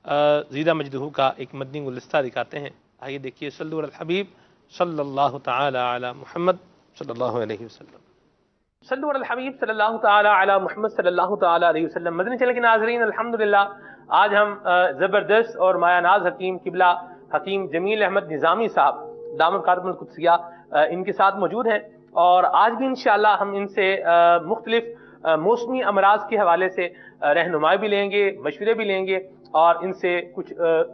ज़ीदा मजदहू का एक मदनी गुलिस्ता दिखाते हैं। आइए देखिए, सल्लु अलल हबीब सल्लल्लाहु तआला अला मुहम्मद सल्लल्लाहु अलैहि वसल्लम। सल्लु अलल हबीब सल्लल्लाहु तआला अला मुहम्मद सल्लल्लाहु तआला अलैहि वसल्लम। मदनी चैनल के नाज़रीन, अल्हम्दुलिल्लाह आज हम ज़बरदस्त और मायानाज हकीम किबला हकीम जमील अहमद निज़ामी साहब दामद क़ादिमुल क़ुद्सिया इनके साथ मौजूद हैं, और आज भी इंशाअल्लाह हम इनसे मुख्तलिफ मौसमी अमराज के हवाले से रहनुमाई भी लेंगे, मशवरे भी लेंगे, और इनसे कुछ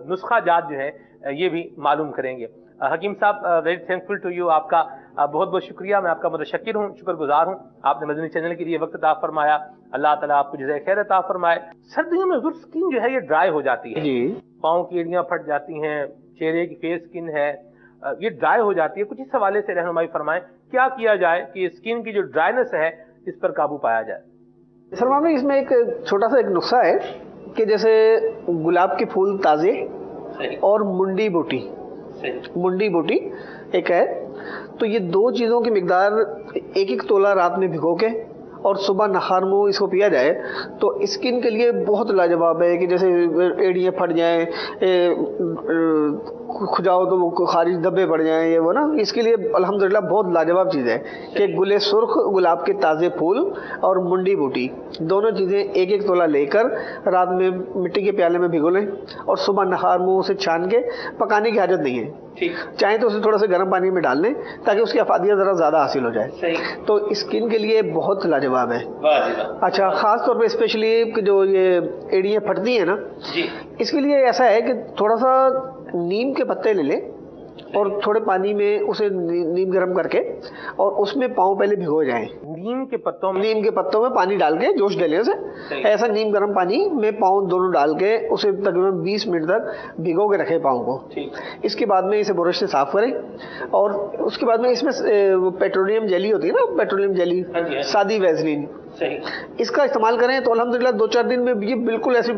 नुस्खा जात जो है ये भी मालूम करेंगे। हकीम साहब, वेरी थैंकफुल टू यू, आपका बहुत बहुत शुक्रिया। मैं आपका मुतशक्किर हूँ, शुक्रगुजार हूँ, आपने मदनी चैनल के लिए वक्त अता फरमाया। अल्लाह ताला आपको जज़ाए खैर अता फरमाए। सर्दियों में ज़ुल्फ़ स्किन जो है ये ड्राई हो जाती है, पाँव की एड़ियाँ फट जाती हैं, चेहरे की फेस स्किन है ये ड्राई हो जाती है। कुछ इस हवाले से रहनुमाई फरमाएं, क्या किया जाए कि स्किन की जो ड्राइनेस है इस पर काबू पाया जाए। सलमान भाई, इसमें एक छोटा सा एक नुस्खा है कि जैसे गुलाब के फूल ताज़े और मुंडी बोटी एक है, तो ये दो चीज़ों की मिकदार 1-1 तोला रात में भिगो के और सुबह नहार मुँह इसको पिया जाए तो स्किन के लिए बहुत लाजवाब है। कि जैसे एड़ियाँ फट जाएं, खुजाओ तो वो खारिज धब्बे पड़ जाएं, ये वो ना, इसके लिए अल्हम्दुलिल्लाह बहुत लाजवाब चीज़ है कि गुले सुर्ख, गुलाब के ताज़े फूल और मुंडी बूटी दोनों चीज़ें 1-1 तोला लेकर रात में मिट्टी के प्याले में भिगो लें और सुबह नहार मुँह से छान के, पकाने की हाजत नहीं है, चाहे तो उसे थोड़ा सा गर्म पानी में डाल लें ताकि उसकी अफादियत ज़रा ज़्यादा हासिल हो जाए। तो स्किन के लिए बहुत लाजवाब है। अच्छा, ख़ास तौर पे स्पेशली जो ये एड़ियाँ फटती हैं ना, इसके लिए ऐसा है कि थोड़ा सा नीम के पत्ते ले लें और थोड़े पानी में उसे नीम गर्म करके और उसमें पाँव पहले भिगो जाएं। नीम के पत्तों में पानी डाल के जोश डालने से ऐसा नीम गर्म पानी में पाँव दोनों डाल के उसे तकरीबन 20 मिनट तक भिगो के रखें पाँव को। इसके बाद में इसे ब्रश से साफ करें और उसके बाद में इसमें पेट्रोलियम जेली होती है ना, पेट्रोलियम जेली, सादी वैसलीन, इसका इस्तेमाल करें तो अल्हम्दुलिल्लाह 2-4 दिन में ये बिल्कुल ऐसे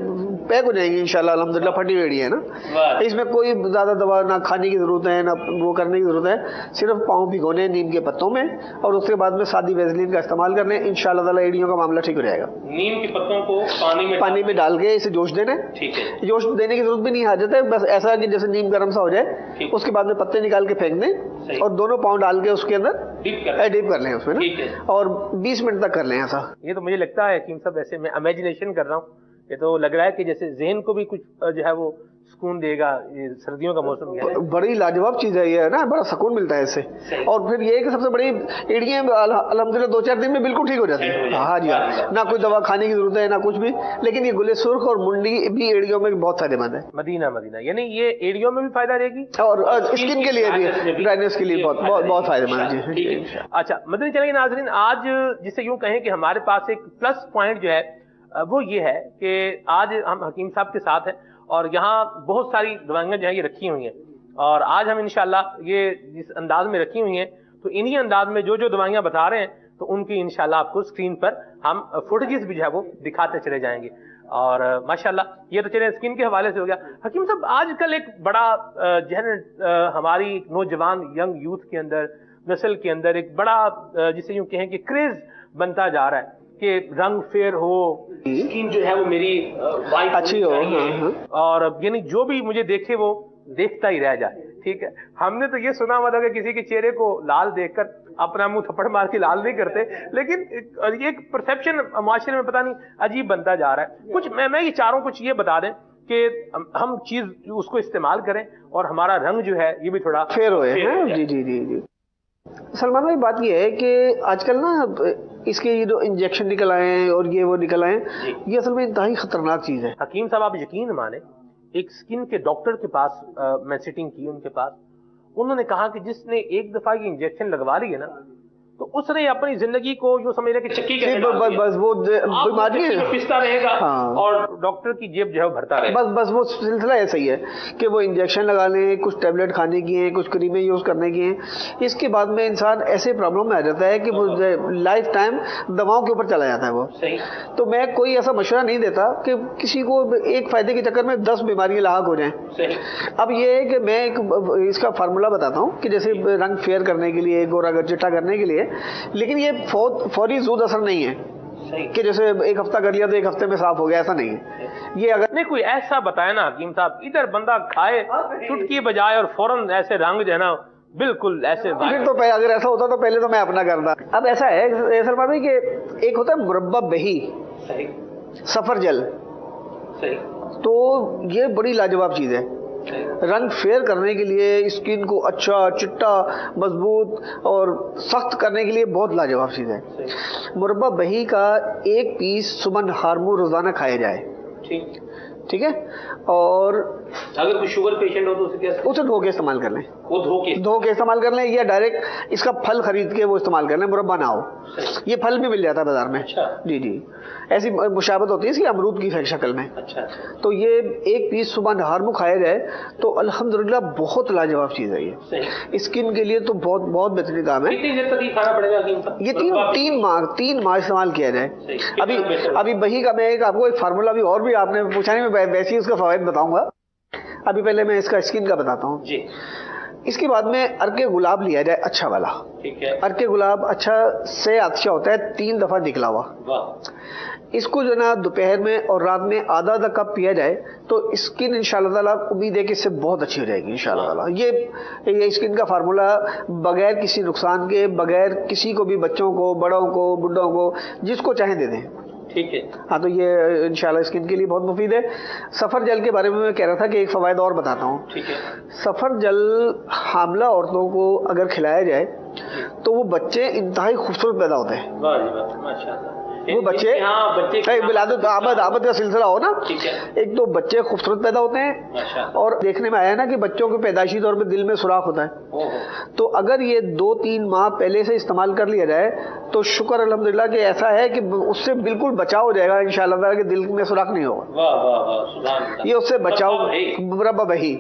पैक हो जाएंगी इंशाल्लाह। अल्हम्दुलिल्लाह फटी हुई है ना, इसमें कोई ज़्यादा दवा ना खाने की ज़रूरत है ना वो करने की ज़रूरत है, सिर्फ पाँव भिगोने नीम के पत्तों में और उसके बाद में सादी वैसलीन का इस्तेमाल करने, इंशाल्लाह ताला एड़ियों का मामला ठीक हो जाएगा। नीम के पत्तों को पानी में डाल के इसे जोश देना है। जोश देने की जरूरत भी नहीं, हाजत है बस ऐसा कि जैसे नीम गर्म सा हो जाए, उसके बाद में पत्ते निकाल के फेंक दें और दोनों पाँव डाल के उसके अंदर डीप कर लें उसमें ना, और 20 मिनट तक कर लें ऐसा। ये तो मुझे लगता है कि सब ऐसे मैं इमेजिनेशन कर रहा हूँ, ये तो लग रहा है कि जैसे ज़हन को भी कुछ जो है वो सुकून देगा। ये सर्दियों का मौसम है, बड़ी लाजवाब चीज़ है ये, है ना, बड़ा सुकून मिलता है इससे। और फिर ये है कि सबसे बड़ी एड़ियाँ अल्हम्दुलिल्लाह 2-4 दिन में बिल्कुल ठीक हो जाती है। हाँ जी, ना कोई दवा खाने की जरूरत है ना कुछ भी, लेकिन ये गुले सुर्ख और मुंडी भी एड़ियों में बहुत फायदेमंद है। मदीना यानी ये एड़ियों में भी फायदा रहेगी और स्किन के लिए भी, ड्राइनेस के लिए बहुत फायदेमंद है। अच्छा, मदनी चैनल के नाज़रीन, आज जिसे यूँ कहें कि हमारे पास एक प्लस पॉइंट जो है वो ये है कि आज हम हकीम साहब के साथ हैं और यहाँ बहुत सारी दवाइयाँ जो है ये रखी हुई हैं, और आज हम इंशाल्लाह ये जिस अंदाज में रखी हुई हैं तो इन्हीं अंदाज में जो जो दवाइयाँ बता रहे हैं तो उनकी इंशाल्लाह आपको स्क्रीन पर हम फुटेजेस भी जो है वो दिखाते चले जाएंगे। और माशाल्लाह ये तो चले स्किन के हवाले से हो गया। हकीम साहब, आजकल एक बड़ा जो है हमारी नौजवान यंग यूथ के अंदर, नस्ल के अंदर एक बड़ा जिसे यूँ कहें कि क्रेज बनता जा रहा है कि रंग फेयर हो, स्किन जो है वो मेरी वाइट अच्छी हो, और यानी जो भी मुझे देखे वो देखता ही रह जाए। ठीक है, हमने तो ये सुना हुआ था कि किसी के चेहरे को लाल देखकर अपना मुंह थप्पड़ मार के लाल नहीं करते, लेकिन एक परसेप्शन माशरे में पता नहीं अजीब बनता जा रहा है। कुछ मैं ये चारों कुछ ये बता दें कि हम चीज उसको इस्तेमाल करें और हमारा रंग जो है ये भी थोड़ा फेयर हो। जी। सलमान भाई, बात ये है कि आजकल ना इसके ये जो इंजेक्शन निकल आए हैं और ये वो निकल आए हैं, ये असल में इंतहाई खतरनाक चीज़ है। हकीम साहब, आप यकीन माने, एक स्किन के डॉक्टर के पास मैं सिटिंग की उनके पास, उन्होंने कहा कि जिसने एक दफा ये इंजेक्शन लगवा ली है ना तो उसने अपनी जिंदगी को जो समझ रहे कि चक्की के बस वो बीमारी है, पिसता रहेगा। हाँ। और डॉक्टर की जेब जो है भरता रहेगा। बस वो सिलसिला ऐसा ही है कि वो इंजेक्शन लगा लें, कुछ टैबलेट खाने की हैं, कुछ क्रीमें यूज करने की हैं, इसके बाद में इंसान ऐसे प्रॉब्लम में आ जाता है कि वो लाइफ टाइम दवाओं के ऊपर चला जाता है वो। सही। तो मैं कोई ऐसा मशवरा नहीं देता कि किसी को एक फायदे के चक्कर में 10 बीमारियां लाक हो जाएं। सही। अब ये है कि मैं इसका फार्मूला बताता हूँ कि जैसे रंग फेयर करने के लिए, गोरा चिट्टा करने के लिए, लेकिन ये फौरी ज़ूद असर नहीं है। کہ جیسے ایک ہفتہ کر لیا تو ایک ہفتے میں صاف ہو گیا، ایسا نہیں ہے یہ۔ اگر نہیں کوئی ایسا بتائے نا حکیم صاحب، ادھر بندہ کھائے چٹکی بجائے اور فوراً ایسے رنگ جو ہے نا بالکل ایسے پھر تو اگر ایسا ہوتا تو پہلے تو میں اپنا کرتا۔ اب ایسا ہے سلمان بھائی کہ ایک ہوتا ہے مربع بہی، سفر جل، تو یہ بڑی لاجواب چیز ہے، رنگ فیئر کرنے کے لیے، اسکن کو اچھا چٹا مضبوط اور سخت کرنے کے لیے بہت لاجواب چیز ہے۔ مربع بہی کا ایک پیس صبح ہارمو روزانہ کھایا جائے، ٹھیک ہے، اور اگر کوئی شوگر پیشنٹ ہو تو اسے دھو کے استعمال کر لیں، وہ دھو کے استعمال کر لیں، یا ڈائریکٹ اس کا پھل خرید کے وہ استعمال کر لیں، مربع نہ ہو۔ یہ پھل بھی مل جاتا ہے بازار میں، جی جی، ایسی مشابہت ہوتی ہے اس کی امرود کی شکل میں۔ تو یہ ایک پیس صبح نہار میں کھایا جائے تو الحمدللہ بہت لاجواب چیز ہے، یہ اسکن کے لیے تو بہت بہت بہترین کام ہے۔ کتنی دیر تک یہ کھانا پڑے گا؟ یہ تین ماہ استعمال کیا جائے۔ ابھی بہی کا میں آپ کو ایک فارمولا بھی اور بھی آپ نے پوچھا نہیں، میں ویسے ہی اس کا فوائد بتاؤں گا، ابھی پہلے میں اس کا اسکن کا بتاتا ہوں جی۔ اس کے بعد میں عرق گلاب لیا جائے اچھا والا، عرق گلاب اچھا سے اچھا ہوتا ہے 3 دفعہ نکلا ہوا، اس کو جو نا دوپہر میں اور رات میں آدھا کپ پیا جائے تو اسکن انشاءاللہ تعالیٰ امید ہے کہ اس سے بہت اچھی ہو جائے گی انشاءاللہ تعالیٰ۔ یہ اسکن کا فارمولا بغیر کسی نقصان کے، بغیر کسی کو بھی، بچوں کو، بڑوں کو، بڈھوں کو، جس کو چاہیں دے دیں، ٹھیک ہے ہاں۔ تو یہ انشاءاللہ اسکن کے لیے بہت مفید ہے۔ سفر جل کے بارے میں کہہ رہا تھا کہ ایک فوائد اور بتاتا ہوں۔ سفر جل حاملہ عورتوں کو اگر کھلایا جائے تو وہ بچے انتہائی خوبصورت پیدا ہوتے ہیں، وہ بچے ولادت آبد کا سلسلہ ہو نا، ایک تو بچے خوبصورت پیدا ہوتے ہیں، اور دیکھنے میں آیا نا کہ بچوں کے پیدائشی طور پہ دل میں سوراخ ہوتا ہے، تو اگر یہ 2-3 ماہ پہلے سے استعمال کر لیا جائے تو شکر الحمدللہ کہ ایسا ہے کہ اس سے بالکل بچاؤ ہو جائے گا انشاءاللہ تعالیٰ کہ دل میں سوراخ نہیں ہوگا، یہ اس سے بچاؤ۔ مربع بہی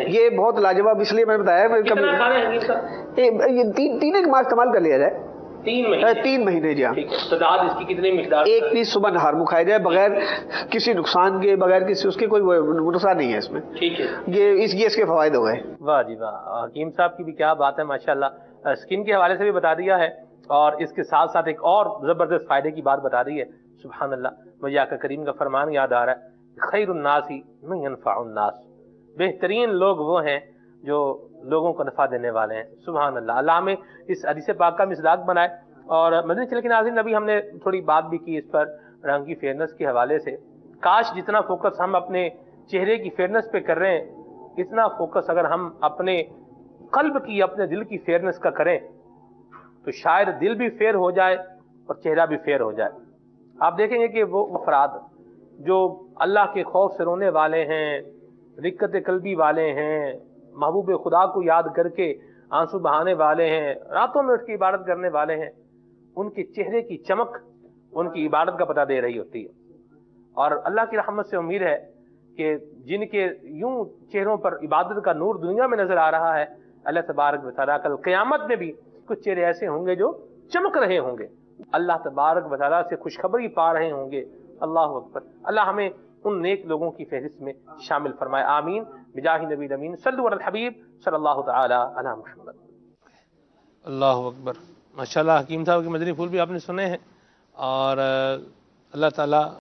یہ بہت لاجواب، اس لیے میں نے بتایا یہ 3 ماہ استعمال کر لیا جائے، 3 مہینے جی ہاں۔ اس کی کتنی مقدار؟ ایک پیس صبح نہار میں کھایا جائے بغیر کسی نقصان کے، بغیر کسی اس کے، کوئی نقصان نہیں ہے اس میں، ٹھیک ہے۔ یہ اس کے فوائد ہو گئے۔ واہ جی واہ، حکیم صاحب کی بھی کیا بات ہے ماشاءاللہ، اسکن کے حوالے سے بھی بتا دیا ہے اور اس کے ساتھ ساتھ ایک اور زبردست فائدے کی بات بتا دی ہے، سبحان اللہ۔ مجھے آقا کریم کا فرمان یاد آ رہا ہے، خیر الناس من ينفع الناس، بہترین لوگ وہ ہیں جو لوگوں کو نفع دینے والے ہیں، سبحان اللہ۔ اللہ ہمیں اس حدیث پاک کا مصداق بنائے۔ اور مدنی چینل کے ناظرین، ابھی ہم نے تھوڑی بات بھی کی اس پر رنگ کی فیئرنس کے حوالے سے، کاش جتنا فوکس ہم اپنے چہرے کی فیئرنس پہ کر رہے ہیں، اتنا فوکس اگر ہم اپنے قلب کی، اپنے دل کی فیئرنس کا کریں تو شاید دل بھی فیئر ہو جائے اور چہرہ بھی فیئر ہو جائے۔ آپ دیکھیں گے کہ وہ افراد جو اللہ کے خوف سے رونے والے ہیں، رقت قلبی والے ہیں، محبوب خدا کو یاد کر کے آنسو بہانے والے ہیں، راتوں میں اٹھ کے عبادت کرنے والے ہیں، ان کے چہرے کی چمک ان کی عبادت کا پتہ دے رہی ہوتی ہے۔ اور اللہ کی رحمت سے امید ہے کہ جن کے یوں چہروں پر عبادت کا نور دنیا میں نظر آ رہا ہے، اللہ تبارک و تعالیٰ کل قیامت میں بھی کچھ چہرے ایسے ہوں گے جو چمک رہے ہوں گے، اللہ تبارک و تعالیٰ سے خوشخبری پا رہے ہوں گے۔ اللہ اکبر۔ اللہ ہمیں ان نیک لوگوں کی فہرست میں شامل فرمائے، آمین بجاہ نبی الامین صلو علی الحبیب صلی اللہ تعالی علی محمد۔ اللہ اکبر، ماشاءاللہ۔ حکیم صاحب کے مدنی پھول بھی آپ نے سنے ہیں، اور اللہ تعالیٰ